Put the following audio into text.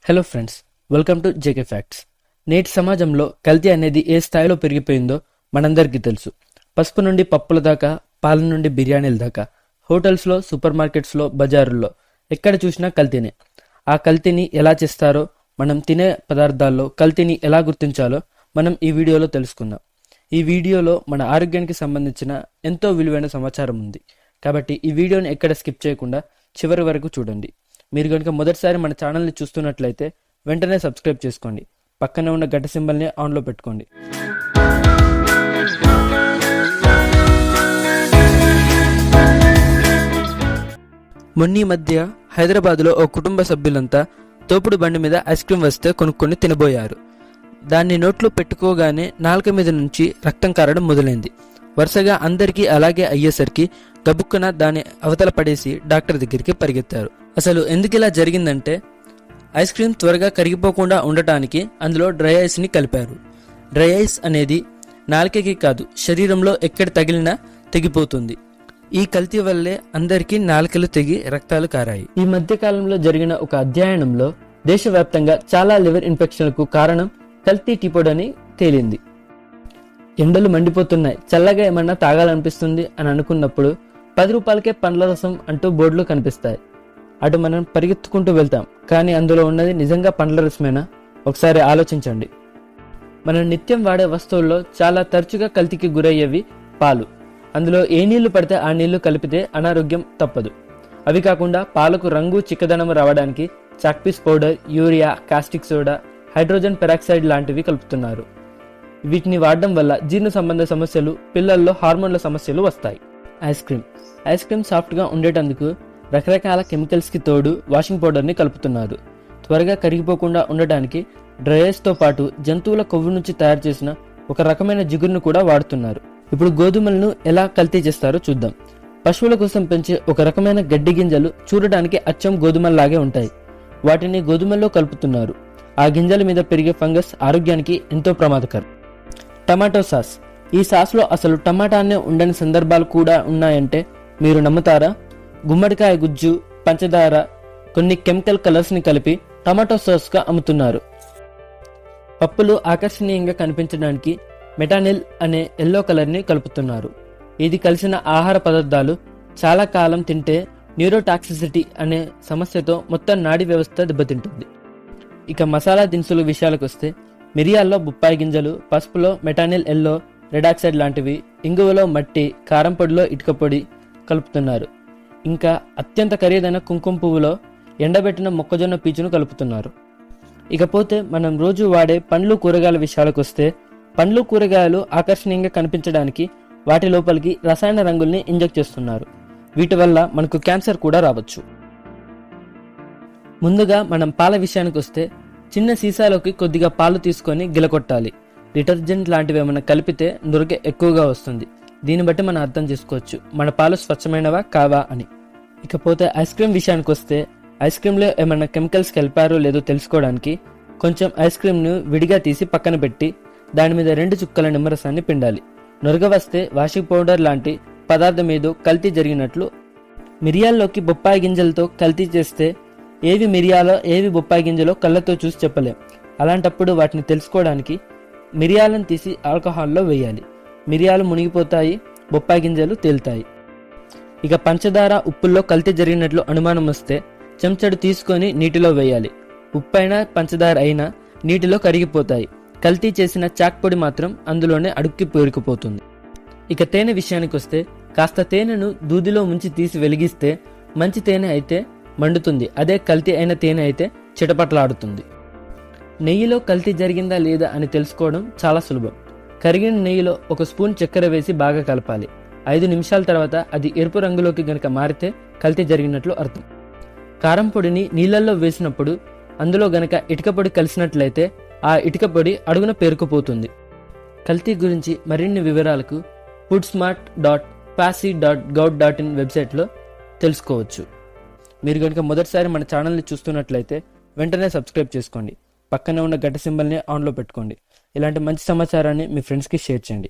Hello friends, welcome to JK facts. నేటి సమాజంలో కల్తీ అనేది ఏ స్థాయిలో పెరిగిపోయిందో మనందరికీ తెలుసు. పసుపు నుండి పప్పుల దాకా, పాల నుండి బిర్యానీల దాకా, హోటల్స్లో, సూపర్ మార్కెట్స్లో, బజారుల్లో ఎక్కడ చూసినా కల్తీనే. ఆ కల్తీని ఎలా చేస్తారో, మనం తినే పదార్థాల్లో కల్తీని ఎలా గుర్తించాలో మనం ఈ వీడియోలో తెలుసుకుందాం. ఈ వీడియోలో మన ఆరోగ్యానికి సంబంధించిన ఎంతో విలువైన సమాచారం ఉంది. కాబట్టి ఈ వీడియోని ఎక్కడ స్కిప్ చేయకుండా చివరి వరకు చూడండి. మీరు కనుక మొదటిసారి మన ఛానల్ని చూస్తున్నట్లయితే వెంటనే సబ్స్క్రైబ్ చేసుకోండి. పక్కనే ఉన్న గంట సింబల్ని ఆన్లో పెట్టుకోండి. మొన్న మధ్య హైదరాబాద్లో ఓ కుటుంబ సభ్యులంతా తోపుడు బండి మీద ఐస్ క్రీమ్ వస్తే కొనుక్కొని తినబోయారు. దాన్ని నోట్లో పెట్టుకోగానే నాలుక మీద నుంచి రక్తం కారడం మొదలైంది. వరుసగా అందరికీ అలాగే అయ్యేసరికి గబుక్కున దాన్ని అవతల పడేసి డాక్టర్ దగ్గరికి పరిగెత్తారు. అసలు ఎందుకు ఇలా జరిగిందంటే, ఐస్ క్రీమ్ త్వరగా కరిగిపోకుండా ఉండటానికి అందులో డ్రై ఐస్ని కలిపారు. డ్రై ఐస్ అనేది నాలుకకి కాదు, శరీరంలో ఎక్కడ తగిలినా తెగిపోతుంది. ఈ కల్తీ వల్లే అందరికీ నాలుకలు తెగి రక్తాలు కారాయి. ఈ మధ్య కాలంలో జరిగిన ఒక అధ్యయనంలో దేశవ్యాప్తంగా చాలా లివర్ ఇన్ఫెక్షన్లకు కారణం కల్తీ టీ పొడి అని తేలింది. ఎండలు మండిపోతున్నాయి, చల్లగా ఏమన్నా తాగాలనిపిస్తుంది అని అనుకున్నప్పుడు 10 రూపాయలకే పండ్ల రసం అంటూ బోర్డులు కనిపిస్తాయి. అటు మనం పరిగెత్తుకుంటూ వెళ్తాం, కానీ అందులో ఉన్నది నిజంగా పండ్ల రసమేనా? ఒకసారి ఆలోచించండి. మనం నిత్యం వాడే వస్తువుల్లో చాలా తరచుగా కల్తీకి గురయ్యేవి పాలు. అందులో ఏ నీళ్లు పడితే ఆ నీళ్లు కలిపితే అనారోగ్యం తప్పదు. అవి కాకుండా పాలకు రంగు, చిక్కదనం రావడానికి chalk piece powder, urea, caustic soda, hydrogen peroxide లాంటివి కలుపుతున్నారు. వీటిని వాడడం వల్ల జీర్ణ సంబంధ సమస్యలు, పిల్లల్లో హార్మోన్ల సమస్యలు వస్తాయి. ఐస్ క్రీమ్ సాఫ్ట్గా ఉండేటందుకు రకరకాల కెమికల్స్కి తోడు వాషింగ్ పౌడర్ని కలుపుతున్నారు. త్వరగా కరిగిపోకుండా ఉండటానికి డ్రై ఐస్తో పాటు జంతువుల కొవ్వు నుంచి తయారు చేసిన ఒక రకమైన జిగురును కూడా వాడుతున్నారు. ఇప్పుడు గోధుమలను ఎలా కల్తీ చేస్తారో చూద్దాం. పశువుల కోసం పెంచే ఒక రకమైన గడ్డి గింజలు చూడడానికి అచ్చం గోధుమల్లాగే ఉంటాయి. వాటిని గోధుమల్లో కలుపుతున్నారు. ఆ గింజల మీద పెరిగే ఫంగస్ ఆరోగ్యానికి ఎంతో ప్రమాదకరం. Tomato sauce. ఈ సాస్లో అసలు టమాటానే ఉండని సందర్భాలు కూడా ఉన్నాయంటే మీరు నమ్ముతారా? గుమ్మడికాయ గుజ్జు, పంచదార, కొన్ని కెమికల్ కలర్స్ని కలిపి టమాటో సాస్గా అమ్ముతున్నారు. పప్పులు ఆకర్షణీయంగా కనిపించడానికి మెటానిల్ అనే ఎల్లో కలర్ని కలుపుతున్నారు. ఇది కలిసిన ఆహార పదార్థాలు చాలా కాలం తింటే న్యూరోటాక్సిసిటీ అనే సమస్యతో మొత్తం నాడీ వ్యవస్థ దెబ్బతింటుంది. ఇక మసాలా దినుసుల విషయాలకు వస్తే మిరియాల్లో బొప్పాయి గింజలు, పసుపులో మెటానిల్ ఎల్లో, రెడాక్సైడ్ లాంటివి, ఇంగువలో మట్టి, కారం పొడిలో ఇటుక పొడి కలుపుతున్నారు. ఇంకా అత్యంత ఖరీదైన కుంకుమ పువ్వులో ఎండబెట్టిన మొక్కజొన్న పీచును కలుపుతున్నారు. ఇకపోతే మనం రోజు వాడే పండ్లు, కూరగాయల విషయాలకు వస్తే పండ్లు, కూరగాయలు ఆకర్షణీయంగా కనిపించడానికి వాటి లోపలికి రసాయన రంగుల్ని ఇంజెక్ట్ చేస్తున్నారు. వీటి వల్ల మనకు క్యాన్సర్ కూడా రావచ్చు. ముందుగా మనం పాల విషయానికి వస్తే చిన్న సీసాలోకి కొద్దిగా పాలు తీసుకొని గిలకొట్టాలి. డిటర్జెంట్ లాంటివి ఏమైనా కలిపితే నురగ ఎక్కువగా వస్తుంది. దీన్ని బట్టి మనం అర్థం చేసుకోవచ్చు మన పాలు స్వచ్ఛమైనవా కావా అని. ఇకపోతే ఐస్ క్రీమ్ విషయానికి వస్తే ఐస్ క్రీమ్లో ఏమైనా కెమికల్స్ కలిపారో లేదో తెలుసుకోవడానికి కొంచెం ఐస్ క్రీమ్ను విడిగా తీసి పక్కన పెట్టి దాని మీద 2 చుక్కల నిమ్మరసాన్ని పిండాలి. నురగ వస్తే వాషింగ్ పౌడర్ లాంటి పదార్థం ఏదో కల్తీ జరిగినట్లు. మిరియాల్లోకి బొప్పాయి గింజలతో కల్తీ చేస్తే ఏవి మిరియాలో ఏవి బొప్పాయి గింజలో కళ్ళతో చూసి చెప్పలేం. అలాంటప్పుడు వాటిని తెలుసుకోవడానికి మిరియాలను తీసి ఆల్కహాల్లో వేయాలి. మిరియాలు మునిగిపోతాయి, బొప్పాయి గింజలు తేలుతాయి. ఇక పంచదార, ఉప్పుల్లో కల్తీ జరిగినట్లు అనుమానం వస్తే చెంచాడు తీసుకొని నీటిలో వేయాలి. ఉప్పైనా పంచదార అయినా నీటిలో కరిగిపోతాయి. కల్తీ చేసిన చాక్ పొడి మాత్రం అందులోనే అడుక్కి పేరుకుపోతుంది. ఇక తేనె విషయానికి వస్తే కాస్త తేనెను దూదిలో ముంచి తీసి వెలిగిస్తే మంచి తేనె అయితే మండుతుంది. అదే కల్తీ అయిన తేనె అయితే చిటపటలాడుతుంది. నెయ్యిలో కల్తీ జరిగిందా లేదా అని తెలుసుకోవడం చాలా సులభం. కరిగిన నెయ్యిలో 1 స్పూన్ చక్కెర వేసి బాగా కలపాలి. 5 నిమిషాల తర్వాత అది ఎరుపు రంగులోకి గనక మారితే కల్తీ జరిగినట్లు అర్థం. కారం పొడిని నీళ్ళల్లో వేసినప్పుడు అందులో గనక ఇటుక పొడి కలిసినట్లయితే ఆ ఇటుక పొడి అడుగున పేరుకుపోతుంది. కల్తీ గురించి మరిన్ని వివరాలకు foodsmart.pasi.gov.in వెబ్సైట్లో తెలుసుకోవచ్చు. మీరు కనుక మొదటిసారి మన ఛానల్ని చూస్తున్నట్లయితే వెంటనే సబ్స్క్రైబ్ చేసుకోండి. పక్కనే ఉన్న గంట సింబల్ని ఆన్లో పెట్టుకోండి. ఇలాంటి మంచి సమాచారాన్ని మీ ఫ్రెండ్స్కి షేర్ చేయండి.